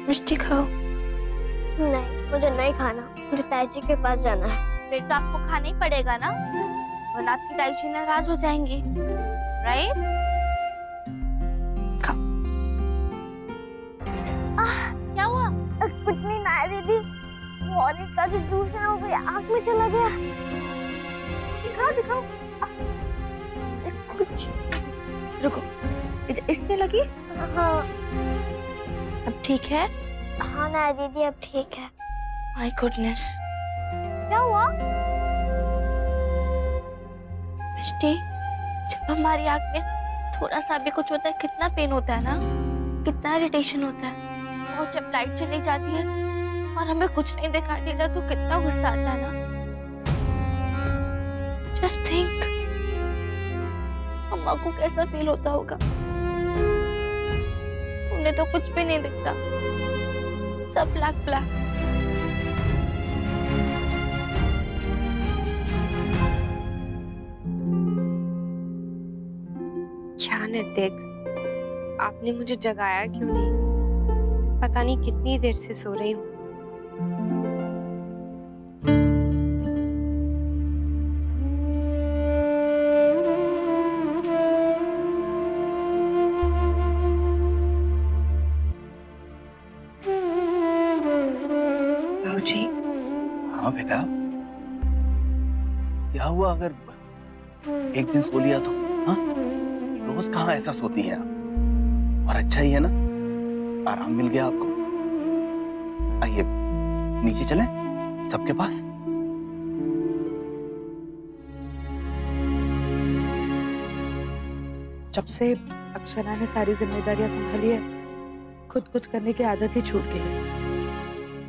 मिष्टी खाओ। नहीं, मुझे नहीं खाना, मुझे ताईजी के पास जाना है। फिर तो आपको खाना ही पड़ेगा ना, वरना आपकी ताईजी नाराज हो जाएंगी, राइट? खाओ। क्या हुआ? कुछ नहीं ना दीदी, वो ऑरेंज का जो जूस है वो मेरी आँख में चला गया। दिखाओ दिखाओ। कुछ रुको, इसमें लगी? हाँ। अब ठीक है? हाँ ना दीदी, अब ठीक है। My goodness. क्या हुआ? मिष्टी, जब हमारी आँख में थोड़ा सा भी कुछ होता है कितना पेन होता है ना, कितना इरिटेशन होता है। और जब लाइट चली जाती है और हमें कुछ नहीं दिखाई देता तो कितना गुस्सा आता है ना। जस्ट थिंक, अम्मा को कैसा फील होता होगा। उन्हें तो कुछ भी नहीं दिखता, सब ब्लैक ब्लैक। क्या नैतिक, आपने मुझे जगाया क्यों नहीं? पता नहीं कितनी देर से सो रही हूँ। बाबूजी। हाँ बेटा, क्या हुआ अगर एक दिन सो लिया तो? हाँ, रोज कहाँ ऐसा सोती हैं आप? और अच्छा ही है ना, आराम मिल गया आपको। आइए नीचे चलें सबके पास। जब से अक्षरा ने सारी जिम्मेदारियां संभाली है, खुद कुछ करने की आदत ही छूट गई है।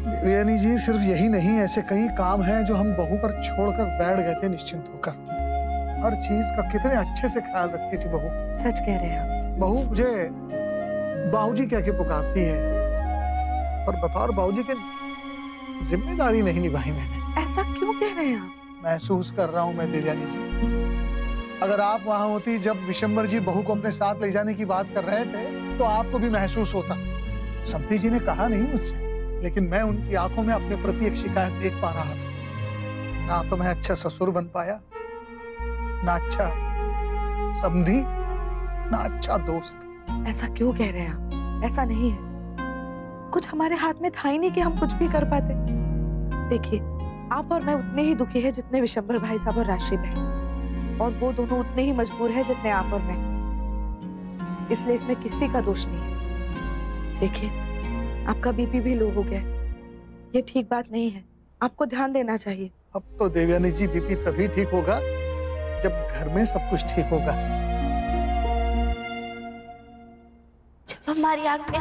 देवयानी जी, सिर्फ यही नहीं, ऐसे कई काम हैं जो हम बहू पर छोड़कर बैठ गए थे निश्चिंत होकर। हर चीज का कितने अच्छे से ख्याल रखती थी बहू। सच कह रहे हैं आप। बहू मुझे बाबूजी कह के पुकारती है, और बतौर बाबूजी के जिम्मेदारी नहीं निभाई मैंने। ऐसा क्यों कह रहे हैं आप? महसूस कर रहा हूँ मैं देवयानी जी। अगर आप वहां होती जब विशंबर जी बहू को अपने साथ ले जाने की बात कर रहे थे तो आपको भी महसूस होता। संपी जी ने कहा नहीं मुझसे, लेकिन मैं उनकी आंखों में अपने प्रति एक शिकायत देख पा रहा था। ना तो मैं अच्छा ससुर बन पाया, ना अच्छा समधी, ना अच्छा दोस्त। ऐसा क्यों कह रहे हैं आप? ऐसा नहीं है, कुछ हमारे हाथ में था ही नहीं कि हम कुछ भी कर पाते। देखिए, आप और मैं उतने ही दुखी है जितने विशंबर भाई साहब और राशि बहन, और वो दोनों उतने ही मजबूर है जितने आप और मैं। इसलिए इसमें किसी का दोष नहीं है। देखिए, आपका बीपी भी लो हो गया है, ये ठीक बात नहीं है, आपको ध्यान देना चाहिए। अब तो देवयानी जी बीपी तभी ठीक होगा जब घर में सब कुछ ठीक होगा। जब हमारी आँख में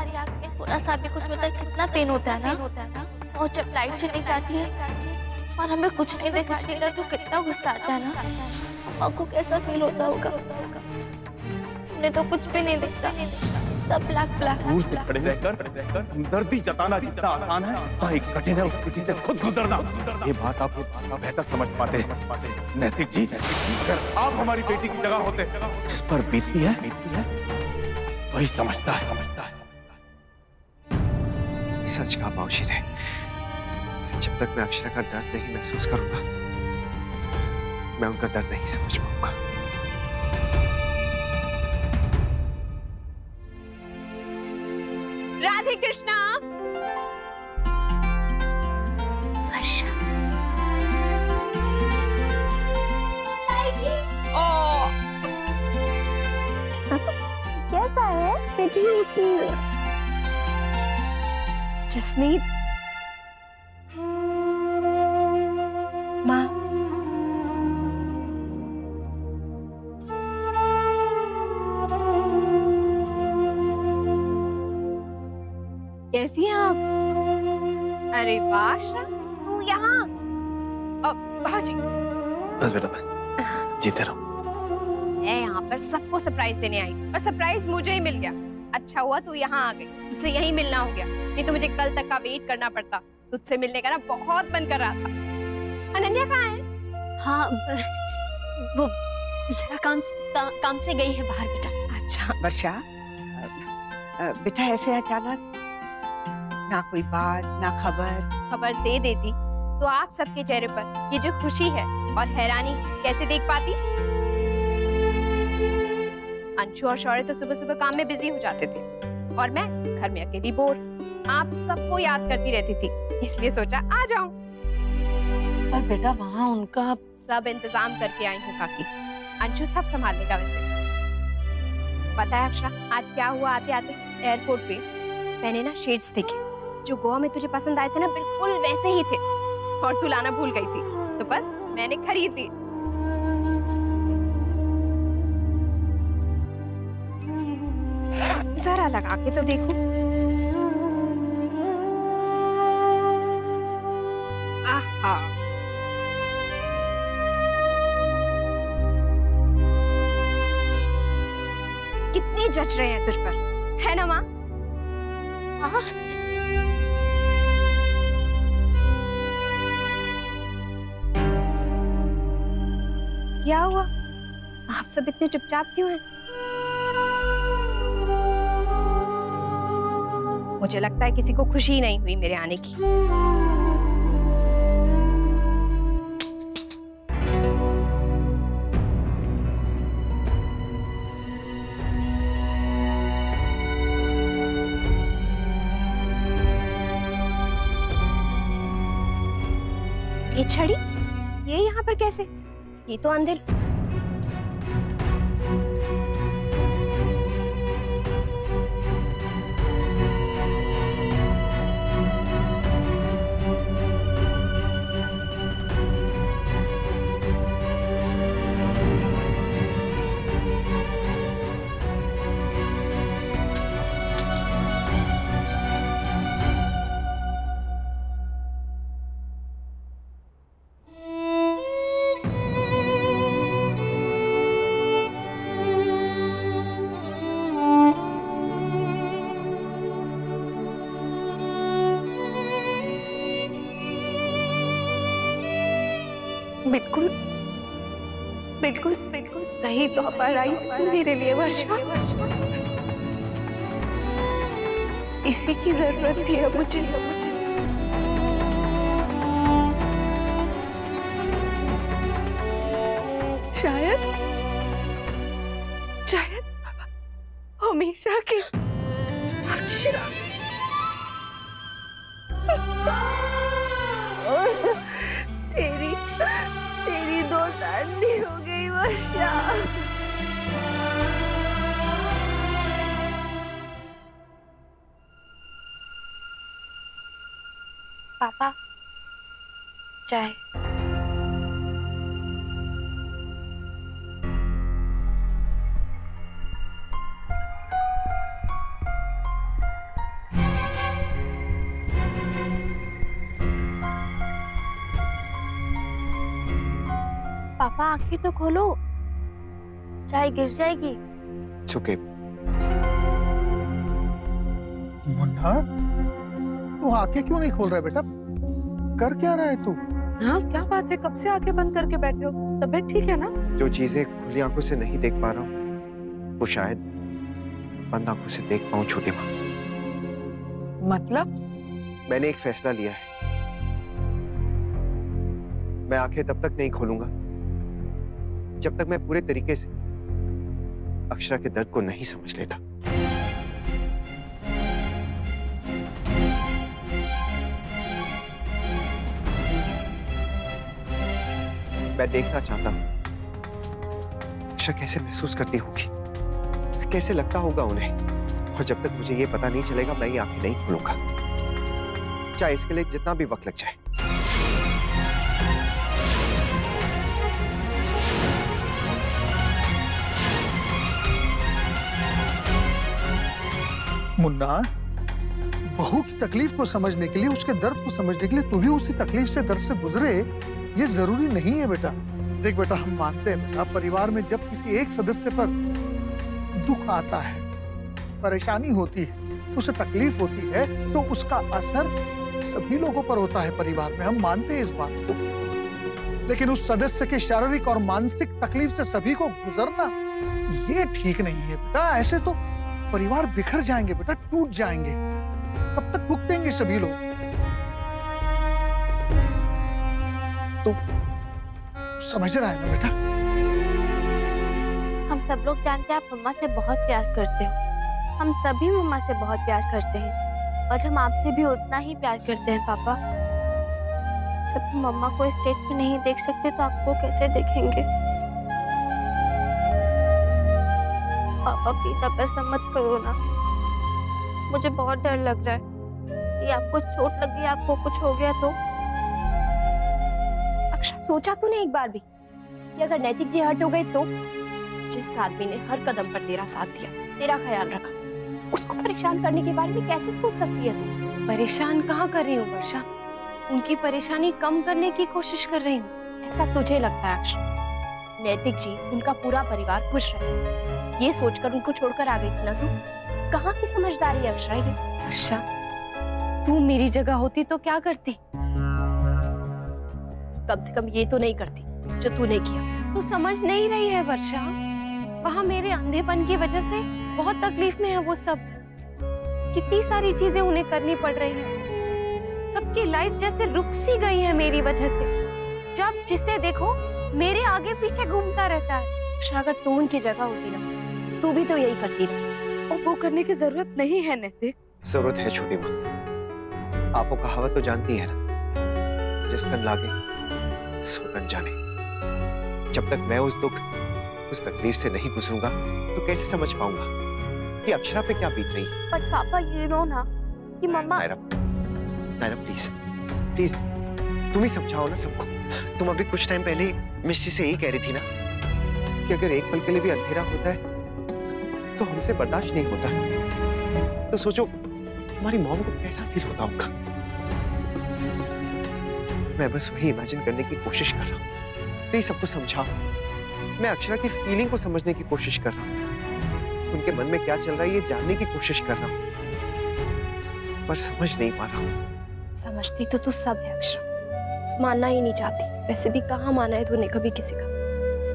थोड़ा सा भी कुछ होता है कितना पेन होता है ना, और जब लाइट चली जाती है और हमें कुछ नहीं दिखाई देता तो कितना गुस्सा आता है ना। अम्मा को कैसा फील होता होगा। उन्हें तो कुछ भी नहीं दिखता, सब ब्लैक ब्लैक। दूर से खड़े रहकर हमदर्दी जताना जितना आसान है, उतना ही कठिन है उस स्थिति से खुद गुजरना। ये बात आप बेहतर समझ पाते हैं। नैतिक जी, अगर आप हमारी बेटी की जगह होते, जिस पर बीती है वही समझता है। सच कहा बाबूजी ने, जब तक मैं अक्षरा का दर्द नहीं महसूस करूंगा, मैं उनका दर्द नहीं समझ पाऊंगा। राधे कृष्णा। वर्षा। कैसा है बेटी? जसमीत, माँ, कैसी हैं आप? अरे वाह, तू यहाँ? बाजी, बस बेटा बस, जीते रहो। मैं यहाँ पर सबको सरप्राइज देने आई, और सरप्राइज मुझे ही मिल गया। अच्छा हुआ तू यहाँ आ गई, तुझसे यहीं मिलना हो गया, नहीं तो मुझे कल तक का वेट करना पड़ता। तुझसे मिलने का ना बहुत मन कर रहा था। अनन्या कहाँ है? हाँ, वो जरा काम से गई है बाहर बेटा। अच्छा वर्षा, बेटा ऐसे अचानक ना कोई बात ना खबर। खबर दे देती तो आप सबके चेहरे पर ये जो खुशी है और हैरानी कैसे देख पाती। अंशु और शौर्य तो सुबह सुबह काम में बिजी हो जाते थे और मैं घर में अकेली बोर, आप सबको याद करती रहती थी, इसलिए सोचा आ जाऊं। पर बेटा वहाँ उनका सब इंतजाम करके आई हूँ काकी, अंशु सब संभाल लेगा। वैसे पता है अक्षरा, आज क्या हुआ, आते आते एयरपोर्ट पे मैंने ना शेड्स देखे जो गोवा में तुझे पसंद आए थे ना, बिल्कुल वैसे ही थे और तू लाना भूल गई थी, तो बस मैंने खरीद ली। जरा लगा के तो देखो। आहा, कितने जच रहे हैं तुझ पर, है ना माँ? हाँ। क्या हुआ, आप सब इतने चुपचाप क्यों हैं? मुझे लगता है किसी को खुशी नहीं हुई मेरे आने की। ये छड़ी, ये यहाँ पर कैसे? ये तो अंधेर। बिल्कुल बिल्कुल बिल्कुल सही तोहफा लाई मेरे लिए वर्षा। इसी की जरूरत थी अब मुझे। शायद शायद हमेशा की अक्षरा। तेरी दो शादी हो गई वर्षा। पापा चाय। पापा आंखें तो खोलो, चाय गिर जाएगी। It's okay. मुन्ना, तू आंखें क्यों नहीं खोल रहा है बेटा? कर क्या रहा है तू? हाँ क्या बात है, कब से आंखें बंद करके बैठे हो? तबीयत ठीक है ना? जो चीजें खुली आंखों से नहीं देख पा रहा हूँ वो शायद बंद आंखों से देख पाऊं छोटी माँ। मतलब? मैंने एक फैसला लिया है, मैं आंखें तब तक नहीं खोलूंगा जब तक मैं पूरे तरीके से अक्षरा के दर्द को नहीं समझ लेता। मैं देखना चाहता हूं अक्षरा कैसे महसूस करती होगी, कैसे लगता होगा उन्हें, और जब तक मुझे ये पता नहीं चलेगा मैं ये आंखें नहीं खोलूंगा, चाहे इसके लिए जितना भी वक्त लग जाए। मुन्ना, बहू की तकलीफ को समझने के लिए, उसके दर्द को समझने के लिए तू भी उसी तकलीफ से, दर्द से गुजरे, ये जरूरी नहीं है बेटा। देख बेटा, हम मानते हैं बेटा, परिवार में जब किसी एक सदस्य पर दुख आता है, परेशानी होती है, उसे तकलीफ होती है, तो उसका असर सभी लोगों पर होता है परिवार में, हम मानते हैं इस बात को। लेकिन उस सदस्य के शारीरिक और मानसिक तकलीफ से सभी को गुजरना, ये ठीक नहीं है बेटा। ऐसे तो परिवार बिखर जाएंगे बेटा, टूट जाएंगे। कब तक भुगतेंगे सभी लोग? तो समझ रहा है ना बेटा? हम सब लोग जानते हैं आप मम्मा से बहुत प्यार करते हो। हम सभी मम्मा से बहुत प्यार करते हैं और हम आपसे भी उतना ही प्यार करते हैं पापा। जब हम मम्मा को इस स्टेट में नहीं देख सकते तो आपको कैसे देखेंगे? पापा प्लीज आप ऐसा मत करो ना, मुझे बहुत डर लग रहा है। ये आपको चोट लग गई, आपको कुछ हो गया तो? अक्षरा, सोचा तूने एक बार भी कि अगर नैतिक जी हर्ट हो गए तो? जिस आदमी ने हर कदम पर तेरा साथ दिया, तेरा ख्याल रखा, उसको परेशान करने के बारे में कैसे सोच सकती है तू? परेशान कहाँ कर रही हूँ वर्षा, उनकी परेशानी कम करने की कोशिश कर रही हूँ। ऐसा तुझे लगता है अक्षरा? नैतिक जी, उनका पूरा परिवार खुश रहे, ये सोचकर उनको छोड़कर आ गई थी ना तू? कहाँ की समझदारी है अक्षरा ये? वर्षा, तू मेरी जगह होती तो क्या करती? कम से कम ये तो नहीं करती जो तूने किया। तू समझ नहीं रही है वर्षा, वहाँ मेरे अंधेपन की वजह से बहुत तकलीफ में है वो सब। कितनी सारी चीजें उन्हें करनी पड़ रही है। सबकी लाइफ जैसे रुक सी गई है मेरी वजह से। जब जिसे देखो मेरे आगे पीछे घूमता रहता है। अक्षरा, अगर तू उनकी जगह होती ना, तू भी तो यही करती ना। और वो करने की जरूरत नहीं है नैतिक। जरूरत है छोटी माँ। आप वो कहावत तो जानती है ना, जिस तन लागे सो तन जाने। जब तक मैं उस दुख, उस तकलीफ से नहीं गुजरूंगा तो कैसे समझ पाऊंगा कि अक्षरा पे क्या बीत रही है। पर पापा ये नो ना कि मम्मा। नायरा प्लीज प्लीज तुम ही समझाओ ना सबको। तुम अभी कुछ टाइम पहले मिस्टी से यही कह रही थी ना कि अगर एक पल के लिए भी अंधेरा होता है तो हमसे बर्दाश्त नहीं होता। तो सोचो तुम्हारी मॉम को कैसा फील होता होगा। मैं बस वही इमेजिन करने की कोशिश कर रहा हूँ। प्लीज सबको समझाओ। मैं अक्षरा की फीलिंग को समझने की कोशिश कर रहा हूँ, उनके मन में क्या चल रहा है ये जानने की कोशिश कर रहा हूँ, पर समझ नहीं पा रहा हूँ। समझती तो तू सब है अक्षरा, मानना ही नहीं चाहती। वैसे भी कहाँ माना है तूने कभी किसी का?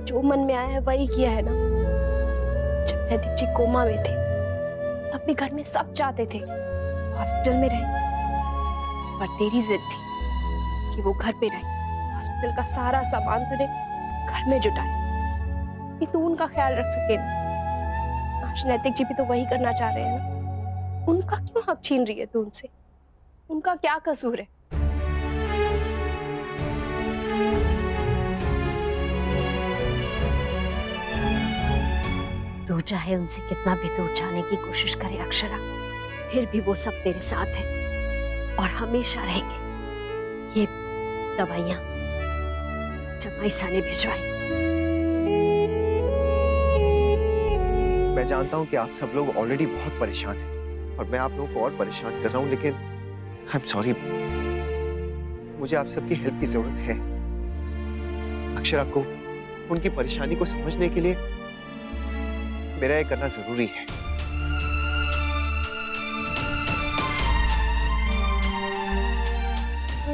जो मन में आया है वही किया है ना। जब नैतिक जी कोमा में थे तब भी घर में सब चाहते थे हॉस्पिटल में रहे, पर तेरी जिद थी कि वो घर पे रहे। हॉस्पिटल का सारा सामान तूने घर में जुटाया कि तू उनका ख्याल रख सके ना। आज नैतिक जी भी तो वही करना चाह रहे हैं ना। उनका क्यों हक छीन रही है तू उनसे? उनका क्या कसूर है? तू चाहे उनसे कितना भी दूर जाने की कोशिश करे अक्षरा, फिर भी वो सब तेरे साथ है और हमेशा रहेंगे। ये दवाइयां जमाई सा ने भिजवाई। मैं जानता हूं कि आप सब लोग ऑलरेडी बहुत परेशान हैं और मैं आप लोगों को और परेशान कर रहा हूं, लेकिन आई एम सॉरी, मुझे आप सबकी हेल्प की जरूरत है। अक्षरा को उनकी परेशानी को समझने के लिए मेरा ये करना जरूरी है।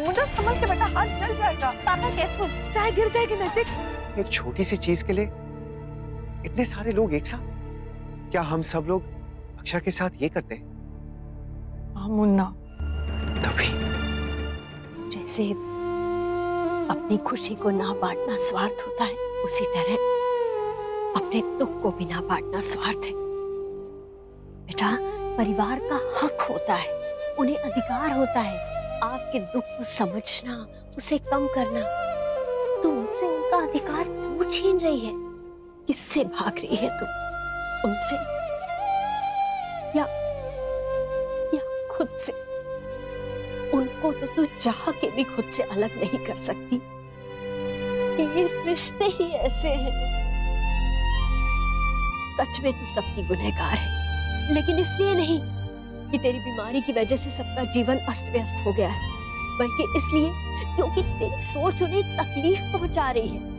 मुझे समझ के बेटा, हाथ जल जाएगा। पापा कैसे? चाहे गिर जाएगी नैतिक। एक छोटी सी चीज के लिए इतने सारे लोग एक साथ? क्या हम सब लोग अक्षरा के साथ ये करते हैं? हाँ मुन्ना, तभी जैसे अपनी खुशी को ना बांटना स्वार्थ होता है, उसी तरह अपने दुख को भी ना बांटना स्वार्थ है। बेटा, परिवार का हक होता है, उन्हें अधिकार होता है आपके दुख को समझना, उसे कम करना। तो उनसे उनका अधिकार क्यों छीन रही है? किससे भाग रही है तुम? उनसे या खुद से? उनको तो तू चाह के भी खुद से अलग नहीं कर सकती। ये रिश्ते ही ऐसे हैं। सच में तू सबकी गुनहगार है, लेकिन इसलिए नहीं कि तेरी बीमारी की वजह से सबका जीवन अस्त व्यस्त हो गया है, बल्कि इसलिए क्योंकि तेरी सोच उन्हें तकलीफ पहुंचा रही है।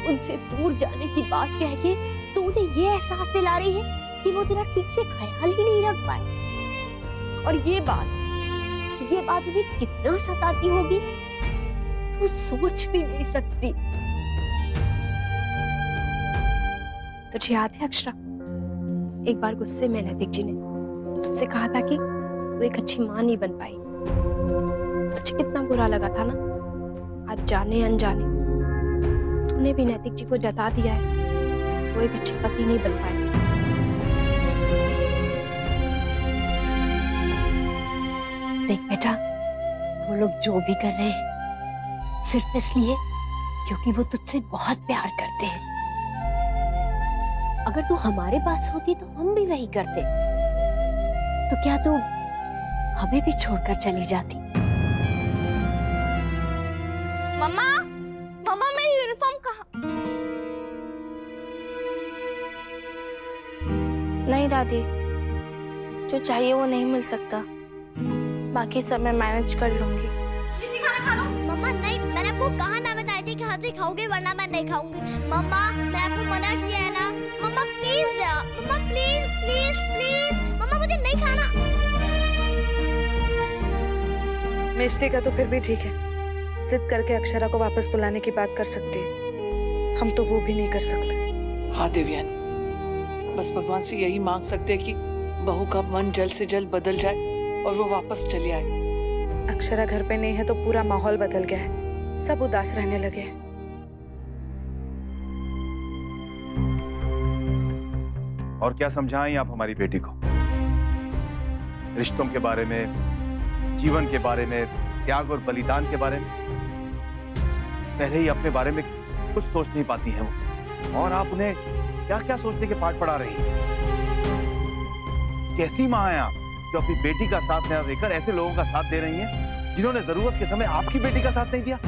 उनसे दूर जाने की बात कह के तू उन्हें ये एहसास दिला रही है कि वो तेरा ठीक से ख्याल ही नहीं रख पाए। और ये बात उन्हें कितना सताती होगी तू सोच भी नहीं सकती। तुझे याद है अक्षरा, एक बार गुस्से में नैतिक जी ने तुझसे कहा था कि तू एक अच्छी माँ नहीं बन पाई। तुझे कितना बुरा लगा था ना, आज जाने अनजाने तूने भी नैतिक जी को जता दिया है, वो एक अच्छे पति नहीं बन पाए। देख बेटा, वो लोग जो भी कर रहे हैं सिर्फ इसलिए क्योंकि वो तुझसे बहुत प्यार करते हैं। अगर तू हमारे पास होती तो हम भी वही करते। तो क्या तू हमें भी छोड़कर चली जाती? मम्मा, मम्मा मेरी यूनिफॉर्म कहाँ? नहीं दादी, जो चाहिए वो नहीं मिल सकता। बाकी सब मैं मैनेज कर लूंगी। मम्मा नहीं, मैंने आपको कहा ना बताई थी कि हाथ से खाओगे वरना मैं नहीं खाऊंगी। मम्मा मैं आपको मना किया है ना। मम्मा प्लीज यार, मम्मा प्लीज प्लीज प्लीज, मम्मा मुझे नहीं खाना। मिष्टी का तो फिर भी ठीक है, जिद करके अक्षरा को वापस बुलाने की बात कर सकती है, हम तो वो भी नहीं कर सकते। हाँ देवयानी, बस भगवान से यही मांग सकते हैं कि बहू का मन जल्द से जल्द बदल जाए और वो वापस चली आए। अक्षरा घर पे नहीं है तो पूरा माहौल बदल गया है, सब उदास रहने लगे हैं। और क्या समझाएं आप हमारी बेटी को? रिश्तों के बारे में, जीवन के बारे में, त्याग और बलिदान के बारे में। पहले ही अपने बारे में कुछ सोच नहीं पाती हैं वो, और आप उन्हें क्या क्या सोचने के पाठ पढ़ा रही हैं। कैसी माँ हैं आप जो अपनी बेटी का साथ न देकर ऐसे लोगों का साथ दे रही हैं जिन्होंने जरूरत के समय आपकी बेटी का साथ नहीं दिया?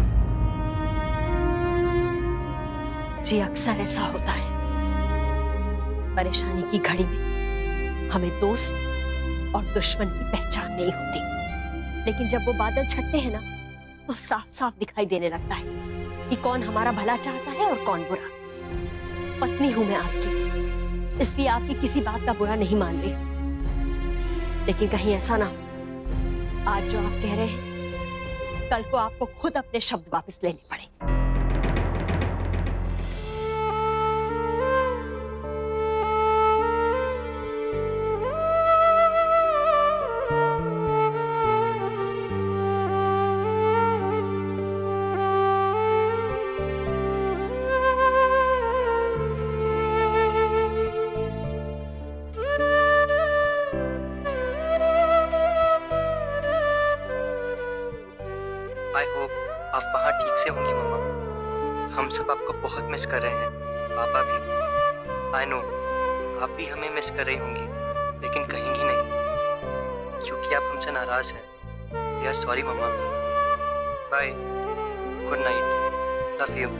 जी अक्सर ऐसा होता है, परेशानी की घड़ी में हमें दोस्त और दुश्मन की पहचान नहीं होती, लेकिन जब वो बादल छटते हैं ना तो साफ साफ दिखाई देने लगता है कि कौन हमारा भला चाहता है और कौन बुरा। पत्नी हूं मैं आपकी, इसलिए आपकी किसी बात का बुरा नहीं मान रही, लेकिन कहीं ऐसा ना हो आज जो आप कह रहे हैं कल को आपको खुद अपने शब्द वापस लेने पड़े। आई होप आप वहाँ ठीक से होंगी मम्मा। हम सब आपको बहुत मिस कर रहे हैं, पापा भी। आई नो आप भी हमें मिस कर रही होंगी, लेकिन कहेंगी नहीं क्योंकि आप हमसे नाराज हैं। We are sorry mamma. Bye, good night, love you.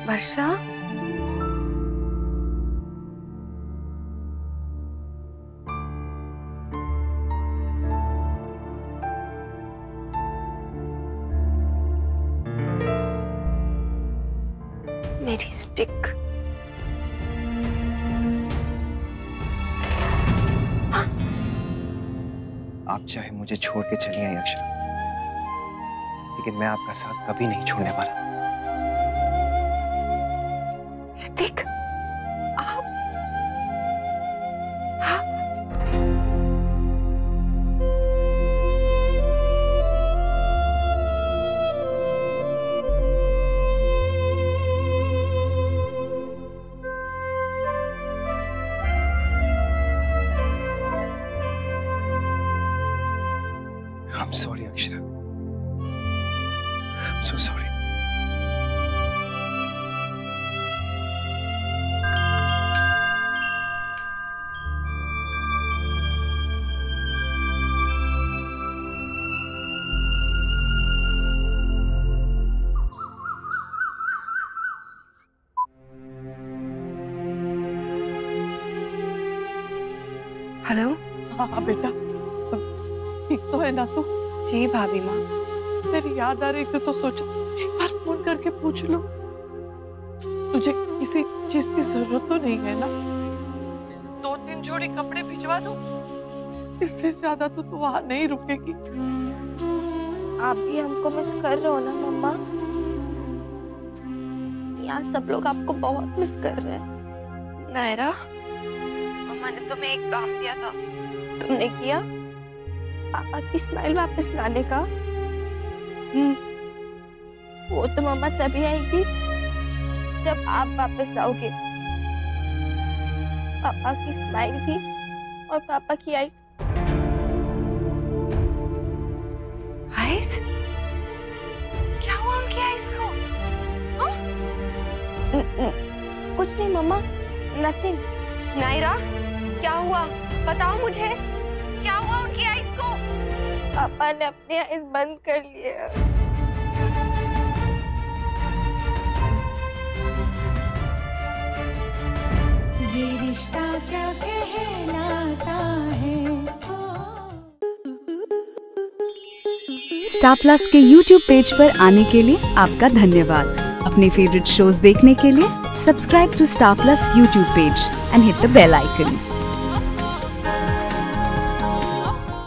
Varsha, मेरी स्टिक। आप चाहे मुझे छोड़ के चली आए अक्षरा, लेकिन मैं आपका साथ कभी नहीं छोड़ने वाला। देख, I'm sorry, Akshara. I'm so sorry. Hello. हाँ बेटा, ठीक तो है ना तू? जी भाभी माँ। तेरी याद आ रही थी तो सोचा एक बार फोन करके पूछ लो। तुझे किसी चीज की जरूरत तो नहीं है ना? 2 दिन जो जोड़े कपड़े भिजवा दूं? इससे ज्यादा तो तू वहां नहीं रुकेगी। आप भी हमको मिस कर रहे हो ना मम्मा? यहाँ सब लोग आपको बहुत मिस कर रहे हैं। नायरा, मम्मा ने तुम्हें एक काम दिया था, तुमने किया? पापा की स्माइल वापस लाने का। वो तो मम्मा तभी आएगी जब आप वापस आओगे। पापा की स्माइल भी और पापा की आई। आइस? क्या हुआ उनकी आइस को? कुछ नहीं मम्मा, नथिंग। नायरा, क्या हुआ? बताओ मुझे, क्या हुआ उनकी आइस को? पापा ने अपनी आइस बंद कर लिया। ये रिश्ता क्या कहलाता है। स्टार प्लस के YouTube पेज पर आने के लिए आपका धन्यवाद। अपने फेवरेट शोज देखने के लिए subscribe to Star Plus YouTube page and hit the bell icon.